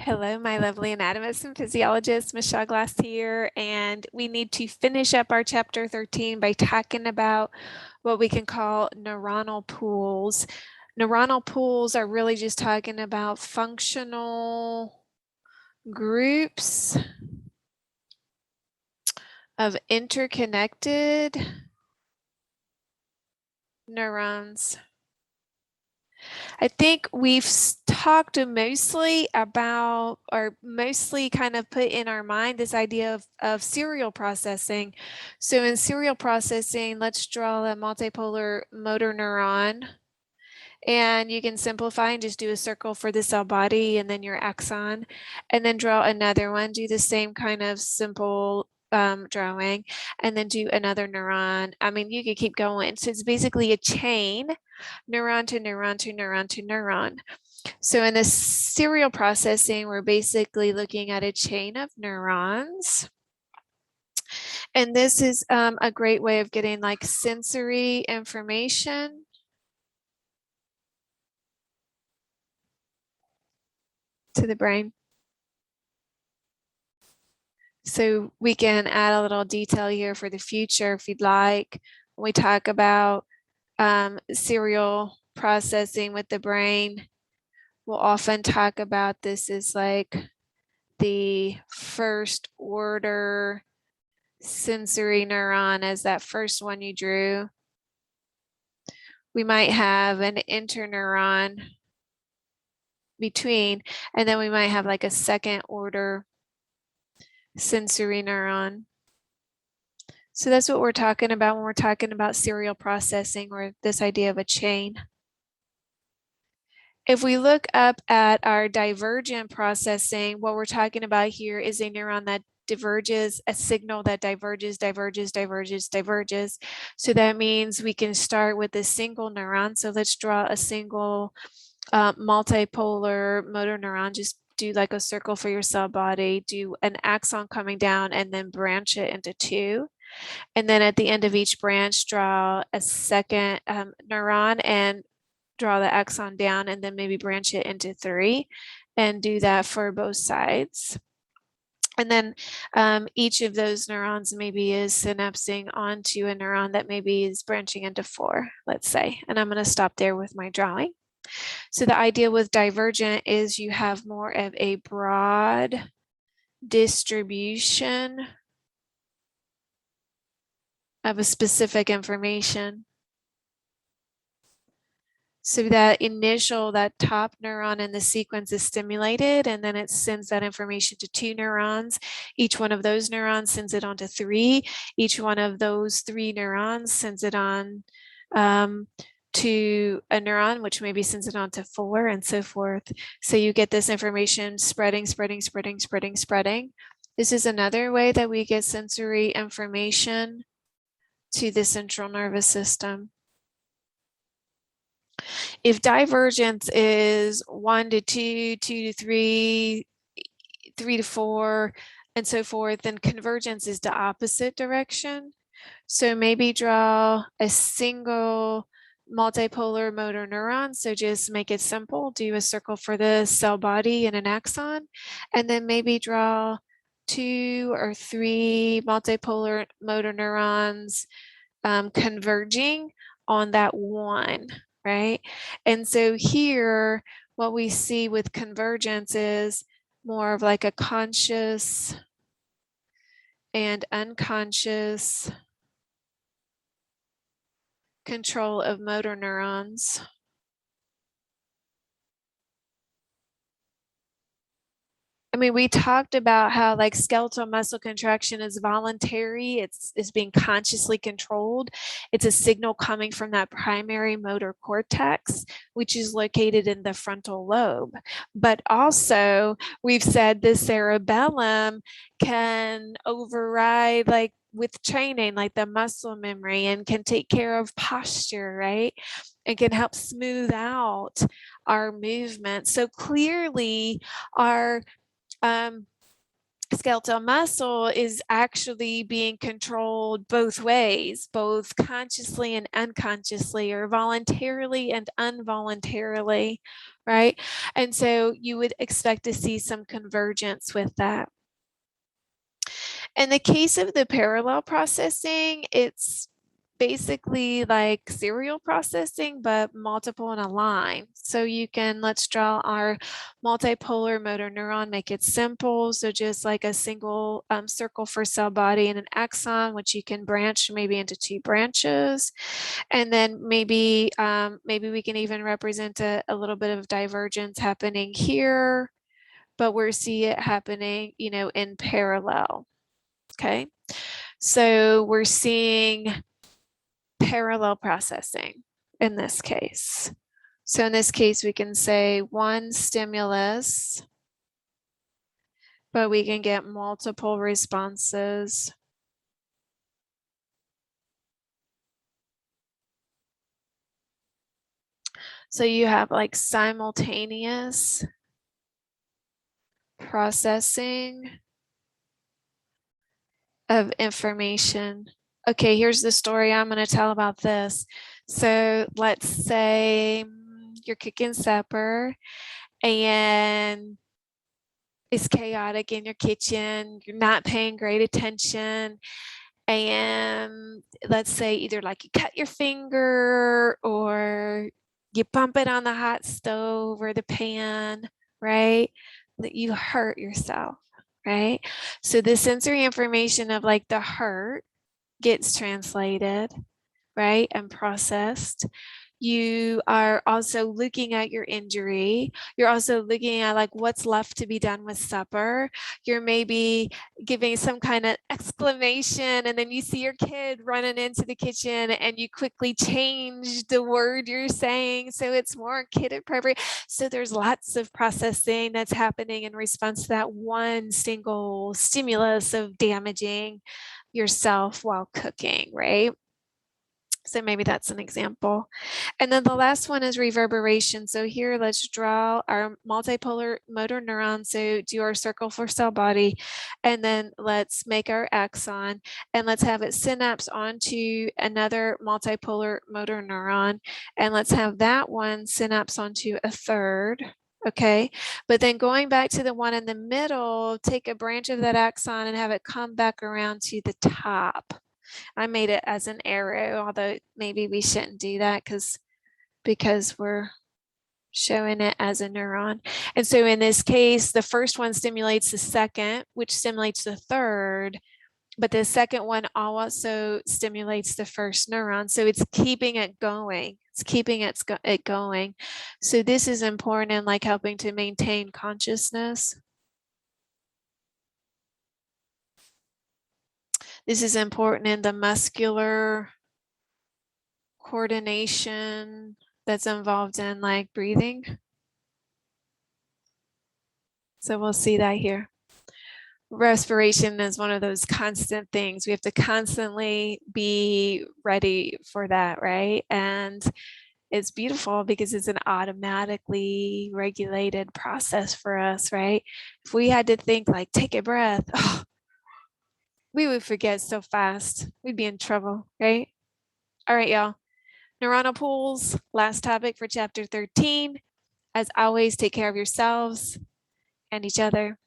Hello, my lovely anatomists and physiologists. Michele Glass here, and we need to finish up our chapter 13 by talking about what we can call neuronal pools. Neuronal pools are really just talking about functional groups of interconnected neurons. I think we've talked mostly about, or mostly kind of put in our mind this idea of serial processing. So in serial processing, let's draw a multipolar motor neuron. And you can simplify and just do a circle for the cell body and then your axon, and then draw another one, do the same kind of simple drawing, and then do another neuron. I mean, you could keep going. So it's basically a chain, neuron to neuron to neuron to neuron. So in this serial processing, we're basically looking at a chain of neurons. And this is a great way of getting like sensory information to the brain. So we can add a little detail here for the future if you'd like. When we talk about serial processing with the brain, we'll often talk about this as like the first order sensory neuron as that first one you drew. We might have an interneuron between, and then we might have like a second order sensory neuron. So that's what we're talking about when we're talking about serial processing, or this idea of a chain. If we look up at our divergent processing, what we're talking about here is a neuron that diverges, a signal that diverges, diverges, diverges, diverges. So that means we can start with a single neuron. So let's draw a single multipolar motor neuron. Just do like a circle for your cell body, do an axon coming down, and then branch it into two. And then at the end of each branch, draw a second neuron and draw the axon down, and then maybe branch it into three, and do that for both sides. And then each of those neurons maybe is synapsing onto a neuron that maybe is branching into four, let's say. And I'm going to stop there with my drawing. So the idea with divergent is you have more of a broad distribution of a specific information. So that top neuron in the sequence is stimulated, and then it sends that information to two neurons. Each one of those neurons sends it on to three. Each one of those three neurons sends it on to a neuron, which maybe sends it on to four, and so forth. So you get this information spreading, spreading, spreading, spreading, spreading. This is another way that we get sensory information to the central nervous system. If divergence is 1 to 2, 2 to 3, 3 to 4, and so forth, then convergence is the opposite direction. So maybe draw a single multipolar motor neuron. So just make it simple, do a circle for the cell body and an axon, and then maybe draw 2 or 3 multipolar motor neurons converging on that one, right? And so here, what we see with convergence is more of like a conscious and unconscious control of motor neurons. I mean, we talked about how like skeletal muscle contraction is voluntary. It's being consciously controlled. It's a signal coming from that primary motor cortex, which is located in the frontal lobe. But also, we've said the cerebellum can override, like with training, like the muscle memory, and can take care of posture, right? And can help smooth out our movement. So clearly, our skeletal muscle is actually being controlled both ways, both consciously and unconsciously, or voluntarily and involuntarily, right? And so you would expect to see some convergence with that. In the case of the parallel processing, it's basically like serial processing, but multiple in a line. So you can, let's draw our multipolar motor neuron, make it simple. So just like a single circle for cell body and an axon, which you can branch maybe into 2 branches. And then maybe we can even represent a little bit of divergence happening here, but we're see it happening, you know, in parallel. Okay, so we're seeing parallel processing in this case. So in this case, we can say one stimulus, but we can get multiple responses. So you have like simultaneous processing of information. Okay, here's the story I'm going to tell about this. So let's say you're cooking supper and it's chaotic in your kitchen, you're not paying great attention, and let's say either like you cut your finger or you bump it on the hot stove or the pan, right? That you hurt yourself, right? So the sensory information of like the hurt gets translated, right, and processed. You are also looking at your injury. You're also looking at like what's left to be done with supper. You're maybe giving some kind of exclamation, and then you see your kid running into the kitchen and you quickly change the word you're saying so it's more kid appropriate. So there's lots of processing that's happening in response to that one single stimulus of damaging yourself while cooking, right? So maybe that's an example. And then the last one is reverberation. So here, let's draw our multipolar motor neuron. So do our circle for cell body, and then let's make our axon, and let's have it synapse onto another multipolar motor neuron. And let's have that one synapse onto a third. Okay, but then going back to the one in the middle, take a branch of that axon and have it come back around to the top. I made it as an arrow, although maybe we shouldn't do that because we're showing it as a neuron. And so in this case, the first one stimulates the second, which stimulates the third, but the second one also stimulates the first neuron. So it's keeping it going. It's keeping it going. So this is important in like helping to maintain consciousness. This is important in the muscular coordination that's involved in like breathing. So we'll see that here. Respiration is one of those constant things. We have to constantly be ready for that, right? And it's beautiful because it's an automatically regulated process for us, right? If we had to think like, take a breath, oh, we would forget so fast. We'd be in trouble, right? All right, y'all. Neuronal pools, last topic for chapter 13. As always, take care of yourselves and each other.